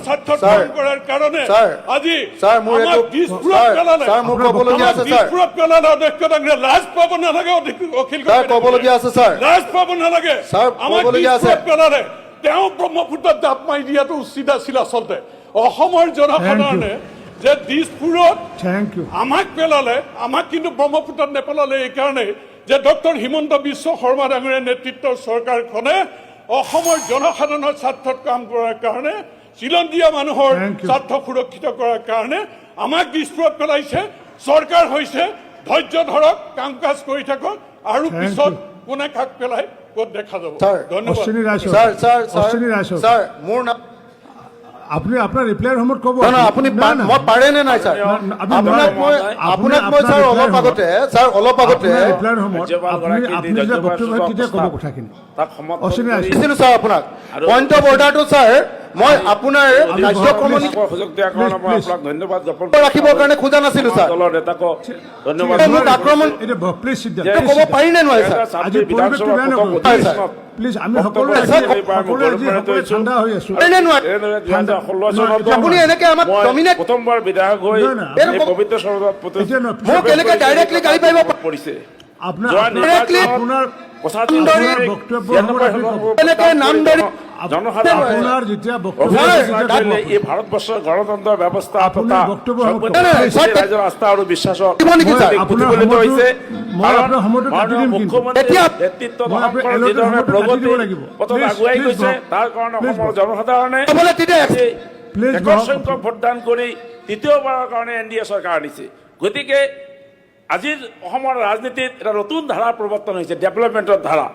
স্বাৰ্থ কাম কৰাৰ কাৰণে আজি আমাক দিছপুৰত পেলালে স্যাৰ মোক ক'বলগীয়া আছে স্যাৰ দিছপুৰত পেলালে অধ্যক্ষতাক লাজ পাব নালাগে অখিল স্যার ক'বলগীয়া আছে স্যার লাজ পাব নালাগে স্যার আমাক ক'বলগীয়া আছে দিছপুৰত পেলালে তেওঁ ব্ৰহ্মপুত্ৰত জাপ মাৰি দিয়াটো উচিত আছিল আচলতে অসমৰ জনসাধাৰণে যে দিছপুৰত আমাক পেলালে আমাক কিন্তু ব্ৰহ্মপুত্ৰত নেপেলালে এইকাৰণে যে ডক্টৰ হিমন্ত বিশ্ব শৰ্মা ডাঙৰীয়া নেতৃত্বৰ চৰকাৰখনে অসমৰ জনসাধাৰণৰ স্বাৰ্থত কাম কৰাৰ কাৰণে চিলঞ্জীয়া মানুহৰ স্বাৰ্থ সুৰক্ষিত কৰাৰ কাৰণে আমাক দিছপুৰত পেলাইছে চৰকাৰ হৈছে ধৈৰ্য ধৰক কাম কাজ কৰি থাকক আৰু পিছত কোনে কাক পেলাই ক'ত দেখা যাব ধন্যবাদ স্যাৰ স্যাৰ স্যাৰ মোৰ নাম আপনি আপনাৰ ৰিপ্লাইৰ সময়ত ক'ব না আপুনি মই পাৰে নে নাই স্যাৰ আপোনাক মই স্যাৰ অলপ আগতে ৰিপ্লাইৰ সময়ত আপুনি যে বক্তব্য কেতিয়া ক'ব কথাখিনি অশ্বিনী ৰাইছ দিছিলো স্যাৰ আপোনাক পইণ্ট অফ অৰ্ডাৰটো স্যাৰ মই আপোনাৰ কাৰ্যক্ৰমণি সুযোগ দিয়াৰ কাৰণে মই আপোনাক ধন্যবাদ জ্ঞাপন ৰাখিবৰ কাৰণে খোজা নাছিলো স্যাৰ দলৰ নেতাকো ধন্যবাদ মোক আক্ৰমণ এটা প্লিজ সিট ক'ব পাৰি নে নোৱাৰে স্যাৰ আজি পৰিৱেশটো বেয়া নকৰিব প্লিজ আমি সকলোৱে ঠাণ্ডা হৈ আছো পাৰি নে নোৱাৰে আপুনি এনেকে আমাক ডমিনেট প্ৰথমবাৰ বিধায়ক হৈ এই পবিত্ৰ চৰদত মোক এনেকে ডাইৰেক্টলি গালি পাৰিব পৰিছে আপোনাৰ বক্তব্য এনেকে নাম ধৰি আপোনাৰ যেতিয়া বক্তব্য এই ভাৰতবৰ্ষৰ গণতন্ত্ৰ ব্যৱস্থা আপোনাৰ বক্তব্য ৰাইজৰ আস্থা আৰু বিশ্বাসক আপোনাৰ হৈছে সময়টো কাটি দিম কিন্তু নেতৃত্বত প্ৰগতি পথত আগুৱাই গৈছে তাৰ কাৰণে অসমৰ জনসাধাৰণে সংখ্যক ভোটদান কৰি তৃতীয়বাৰৰ কাৰণে NDA চৰকাৰ আনিছে গতিকে আজিৰ অসমৰ ৰাজনীতিত এটা নতুন ধাৰা প্ৰৱৰ্তন হৈছে ডেভেলপমেণ্টৰ ধাৰা